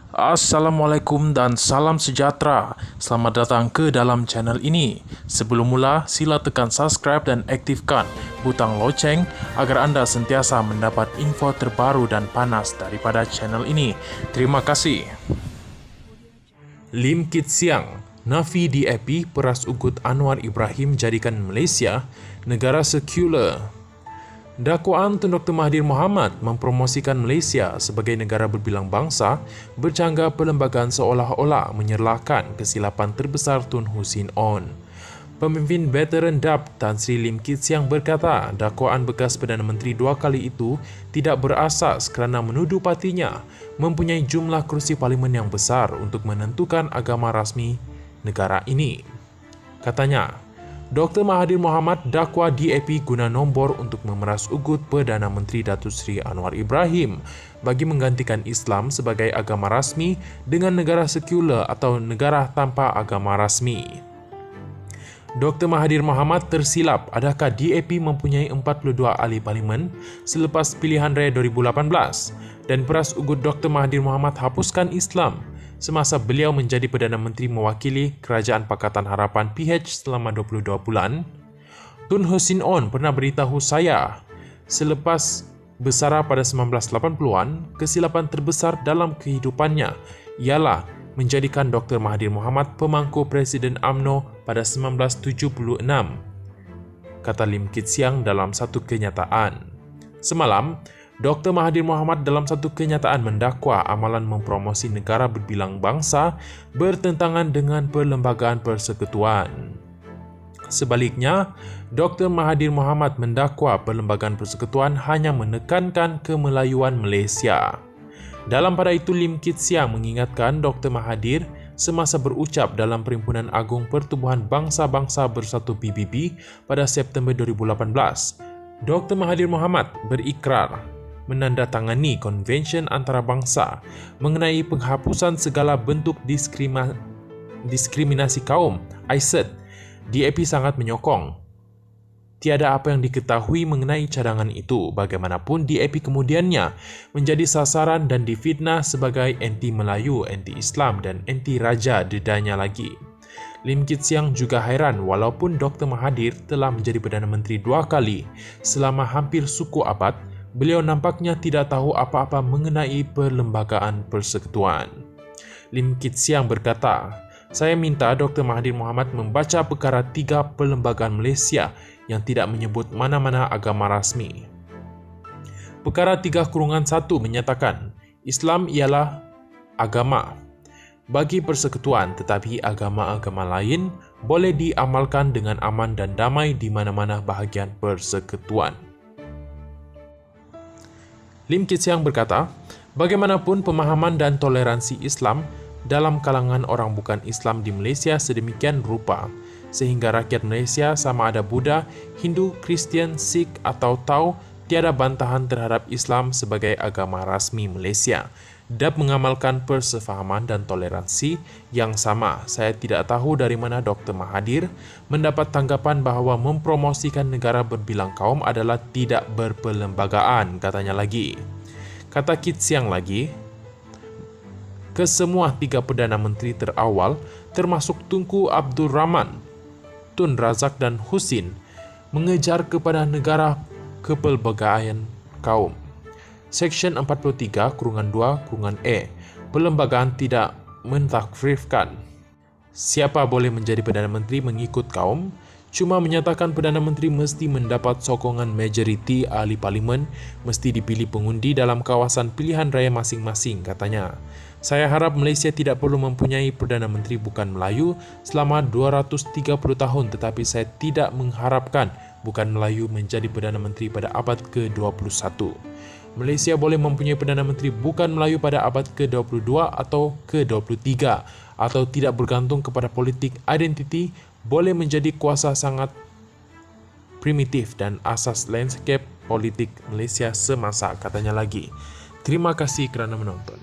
Assalamualaikum dan salam sejahtera. Selamat datang ke dalam channel ini. Sebelum mula, sila tekan subscribe dan aktifkan butang loceng agar anda sentiasa mendapat info terbaru dan panas daripada channel ini. Terima kasih. Lim Kit Siang, nafi DAP peras ugut Anwar Ibrahim jadikan Malaysia negara sekular. Dakwaan Tun Dr. Mahathir Mohamad mempromosikan Malaysia sebagai negara berbilang bangsa bercanggah perlembagaan seolah-olah menyerlahkan kesilapan terbesar Tun Hussein On. Pemimpin veteran DAP Tan Sri Lim Kit Siang berkata dakwaan bekas Perdana Menteri 2 kali itu tidak berasas kerana menuduh partinya mempunyai jumlah kerusi parlimen yang besar untuk menentukan agama rasmi negara ini. Katanya, Dr. Mahathir Mohamad dakwa DAP guna nombor untuk memeras ugut Perdana Menteri Datuk Seri Anwar Ibrahim bagi menggantikan Islam sebagai agama rasmi dengan negara sekular atau negara tanpa agama rasmi. Dr. Mahathir Mohamad tersilap adakah DAP mempunyai 42 ahli parlimen selepas pilihan raya 2018 dan peras ugut Dr. Mahathir Mohamad hapuskan Islam semasa beliau menjadi Perdana Menteri mewakili Kerajaan Pakatan Harapan PH selama 22 bulan. Tun Hussein On pernah beritahu saya, selepas bersara pada 1980-an, kesilapan terbesar dalam kehidupannya ialah menjadikan Dr. Mahathir Mohamad pemangku Presiden UMNO pada 1976, kata Lim Kit Siang dalam satu kenyataan. Semalam, Dr. Mahathir Mohamad dalam satu kenyataan mendakwa amalan mempromosi negara berbilang bangsa bertentangan dengan perlembagaan persekutuan. Sebaliknya, Dr. Mahathir Mohamad mendakwa perlembagaan persekutuan hanya menekankan kemelayuan Malaysia. Dalam pada itu, Lim Kit Siang mengingatkan Dr. Mahathir semasa berucap dalam Perhimpunan Agung Pertubuhan Bangsa-Bangsa Bersatu PBB pada September 2018. Dr. Mahathir Mohamad berikrar menandatangani Konvensyen Antarabangsa mengenai penghapusan segala bentuk diskriminasi kaum, ICED. DAP sangat menyokong. Tiada apa yang diketahui mengenai cadangan itu. Bagaimanapun, DAP kemudiannya menjadi sasaran dan difitnah sebagai anti-Melayu, anti-Islam dan anti-Raja dedanya lagi. Lim Kit Siang juga hairan walaupun Dr. Mahathir telah menjadi Perdana Menteri 2 kali selama hampir suku abad, beliau nampaknya tidak tahu apa-apa mengenai perlembagaan persekutuan. Lim Kit Siang berkata, saya minta Dr. Mahathir Mohamad membaca perkara 3 perlembagaan Malaysia yang tidak menyebut mana-mana agama rasmi. Perkara 3-1 menyatakan, Islam ialah agama bagi persekutuan, tetapi agama-agama lain boleh diamalkan dengan aman dan damai di mana-mana bahagian persekutuan. Lim Kit Siang berkata, bagaimanapun pemahaman dan toleransi Islam dalam kalangan orang bukan Islam di Malaysia sedemikian rupa, sehingga rakyat Malaysia sama ada Buddha, Hindu, Kristian, Sikh atau Tao tiada bantahan terhadap Islam sebagai agama rasmi Malaysia. DAP mengamalkan persefahaman dan toleransi yang sama. Saya tidak tahu dari mana Dr. Mahathir mendapat tanggapan bahawa mempromosikan negara berbilang kaum adalah tidak berperlembagaan, katanya lagi. Kata Kit Siang lagi, kesemua 3 Perdana Menteri terawal termasuk Tunku Abdul Rahman, Tun Razak dan Husin mengejar kepada negara kepelbagaian kaum. Seksyen 43(2)(e Perlembagaan tidak mentakrifkan siapa boleh menjadi Perdana Menteri mengikut kaum, cuma menyatakan Perdana Menteri mesti mendapat sokongan majoriti ahli parlimen, mesti dipilih pengundi dalam kawasan pilihan raya masing-masing, katanya. Saya harap Malaysia tidak perlu mempunyai Perdana Menteri bukan Melayu selama 230 tahun, tetapi saya tidak mengharapkan bukan Melayu menjadi Perdana Menteri pada abad ke-21. Malaysia boleh mempunyai Perdana Menteri bukan Melayu pada abad ke-22 atau ke-23 atau tidak bergantung kepada politik identiti, boleh menjadi kuasa sangat primitif dan asas landscape politik Malaysia semasa, katanya lagi. Terima kasih kerana menonton.